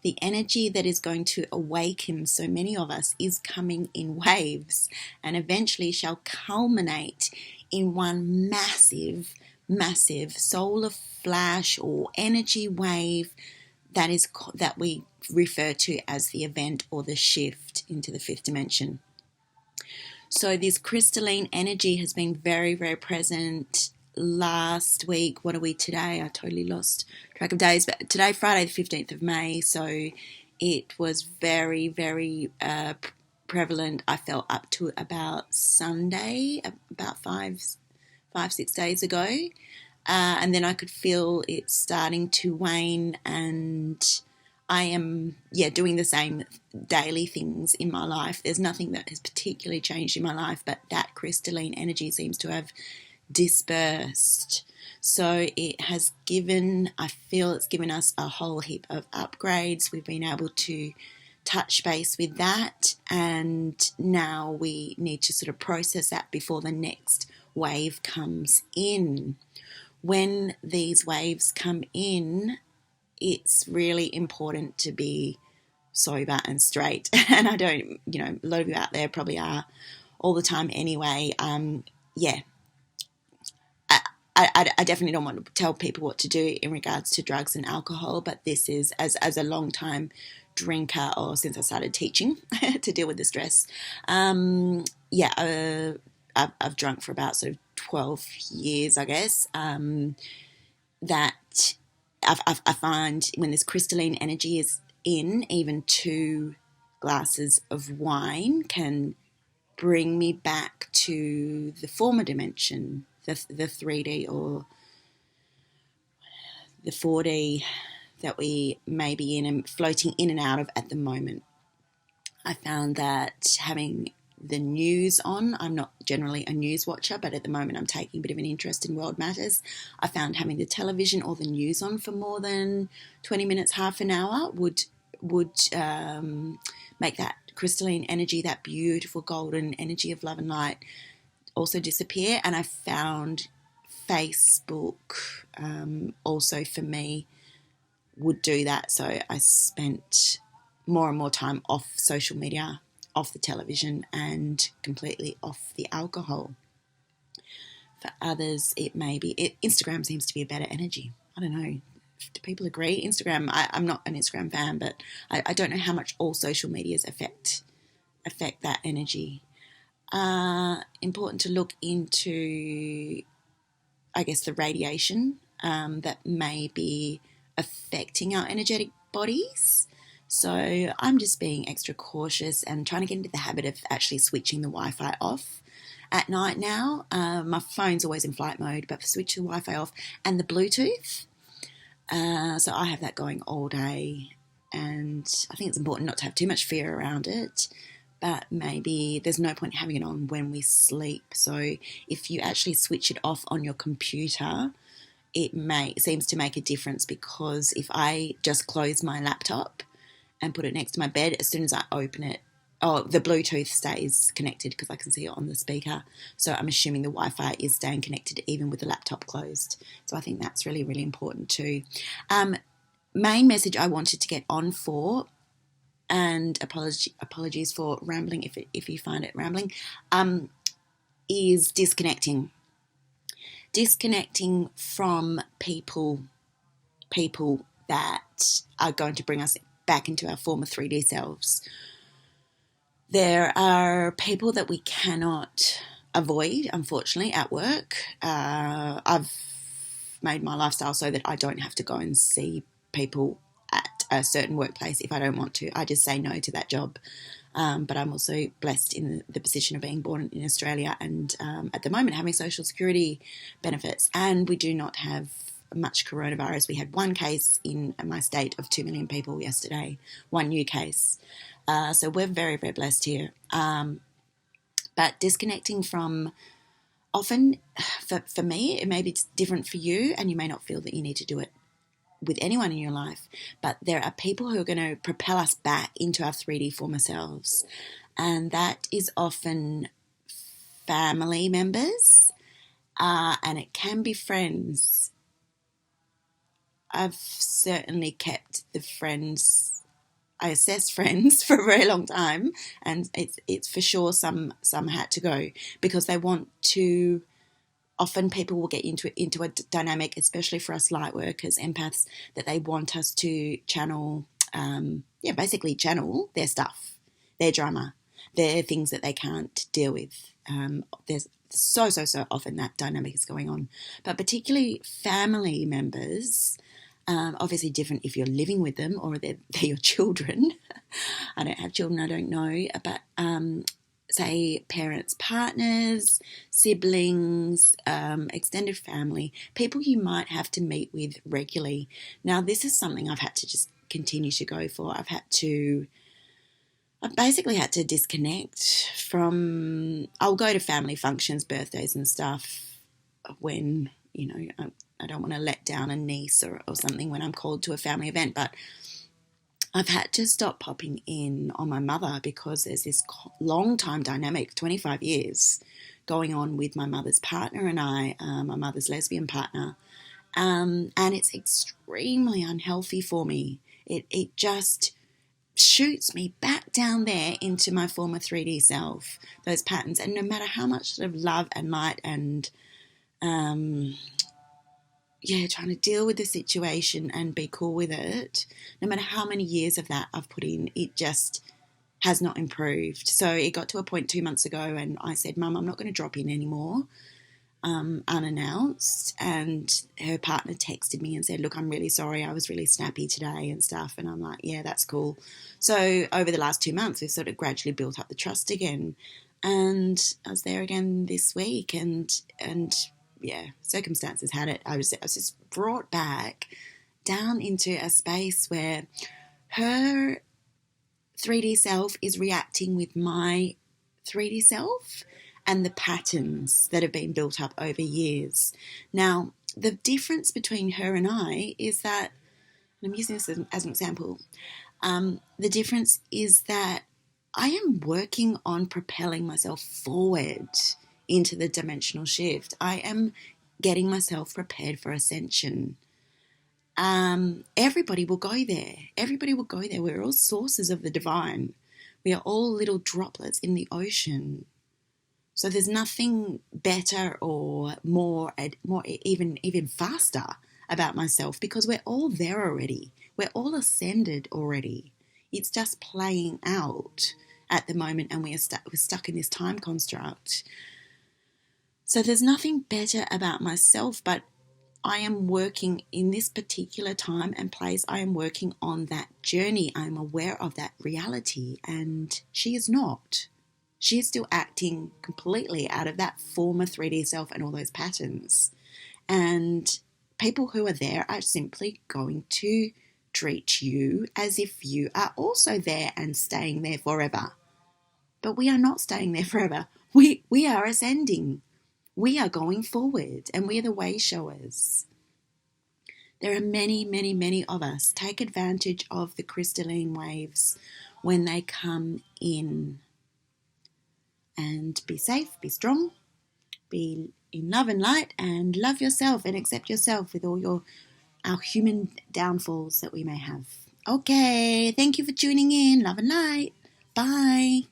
the energy that is going to awaken so many of us is coming in waves and eventually shall culminate in one massive, massive solar flash or energy wave that we refer to as the event or the shift into the fifth dimension. So this crystalline energy has been very, very present last week. What are we today? I totally lost track of days. But today, Friday, the 15th of May. So it was very, very prevalent. I felt up to about Sunday, about 6 days ago. And then I could feel it starting to wane, and I am, doing the same daily things in my life. There's nothing that has particularly changed in my life, but that crystalline energy seems to have dispersed. So I feel it's given us a whole heap of upgrades. We've been able to touch base with that, and now we need to sort of process that before the next wave comes in. When these waves come in, it's really important to be sober and straight. And I don't, a lot of you out there probably are all the time anyway. I definitely don't want to tell people what to do in regards to drugs and alcohol, but this is, as a long time drinker, or since I started teaching to deal with the stress, I've drunk for about sort of 12 years, I guess, that I find when this crystalline energy is in, even 2 glasses of wine can bring me back to the former dimension, the 3D or the 4D that we may be in and floating in and out of at the moment. I found that having the news on, I'm not generally a news watcher, but at the moment I'm taking a bit of an interest in world matters. I found having the television or the news on for more than 20 minutes, half an hour would make that crystalline energy, that beautiful golden energy of love and light, also disappear. And I found Facebook also for me would do that. So I spent more and more time off social media, off the television, and completely off the alcohol. For others, it may be Instagram seems to be a better energy. I don't know. Do people agree? Instagram, I'm not an Instagram fan, but I don't know how much all social medias affect that energy. Important to look into, I guess, the radiation that may be affecting our energetic bodies. So I'm just being extra cautious and trying to get into the habit of actually switching the Wi-Fi off at night now. My phone's always in flight mode, but switch the Wi-Fi off and the Bluetooth. So I have that going all day, and I think it's important not to have too much fear around it, but maybe there's no point having it on when we sleep. So if you actually switch it off on your computer, it seems to make a difference, because if I just close my laptop and put it next to my bed, as soon as I open it, the Bluetooth stays connected because I can see it on the speaker. So I'm assuming the Wi-Fi is staying connected even with the laptop closed. So I think that's really, really important too. Main message I wanted to get on for, and apologies for rambling if you find it rambling, is disconnecting. Disconnecting from people that are going to bring us back into our former 3D selves. There are people that we cannot avoid, unfortunately, at work. I've made my lifestyle so that I don't have to go and see people at a certain workplace if I don't want to. I just say no to that job. But I'm also blessed in the position of being born in Australia and at the moment having social security benefits. And we do not have much coronavirus. We had 1 case in my state of 2 million people yesterday, 1 new case. So we're very, very blessed here. But disconnecting from, often for me, it may be different for you, and you may not feel that you need to do it with anyone in your life, but there are people who are going to propel us back into our 3D former selves, and that is often family members, and it can be friends. I've certainly kept the friends I assessed friends for a very long time, and it's for sure some had to go because they want to. Often people will get into a dynamic, especially for us light workers, empaths, that they want us to channel, basically channel their stuff, their drama, their things that they can't deal with. There's so often that dynamic is going on. But particularly family members, obviously different if you're living with them or they're your children. I don't have children, I don't know, but say parents, partners, siblings, extended family, people you might have to meet with regularly. Now, this is something I've had to just continue to go for. I've basically had to disconnect from, I'll go to family functions, birthdays and stuff when, I don't want to let down a niece or something when I'm called to a family event, but I've had to stop popping in on my mother because there's this long time dynamic, 25 years, going on with my mother's partner and I, my mother's lesbian partner, and it's extremely unhealthy for me. It just shoots me back down there into my former 3D self, those patterns, and no matter how much sort of love and light and trying to deal with the situation and be cool with it, no matter how many years of that I've put in, it just has not improved. So it got to a point 2 months ago and I said, Mum, I'm not going to drop in anymore, unannounced. And her partner texted me and said, look, I'm really sorry, I was really snappy today and stuff. And I'm like, yeah, that's cool. So over the last 2 months, we've sort of gradually built up the trust again. And I was there again this week and circumstances had it. I was just brought back down into a space where her 3D self is reacting with my 3D self and the patterns that have been built up over years. Now, the difference between her and I is that, and I'm using this as an example, the difference is that I am working on propelling myself forward into the dimensional shift. I am getting myself prepared for ascension. Everybody will go there. Everybody will go there. We're all sources of the divine. We are all little droplets in the ocean. So there's nothing better or more even faster about myself because we're all there already. We're all ascended already. It's just playing out at the moment, and we're stuck in this time construct. So there's nothing better about myself, but I am working in this particular time and place. I am working on that journey. I'm aware of that reality, and she is not. She is still acting completely out of that former 3D self and all those patterns. And people who are there are simply going to treat you as if you are also there and staying there forever. But we are not staying there forever. We are ascending. We are going forward, and we are the way showers. There are many, many, many of us. Take advantage of the crystalline waves when they come in. And be safe, be strong, be in love and light, and love yourself and accept yourself with all our human downfalls that we may have. Okay, thank you for tuning in. Love and light. Bye.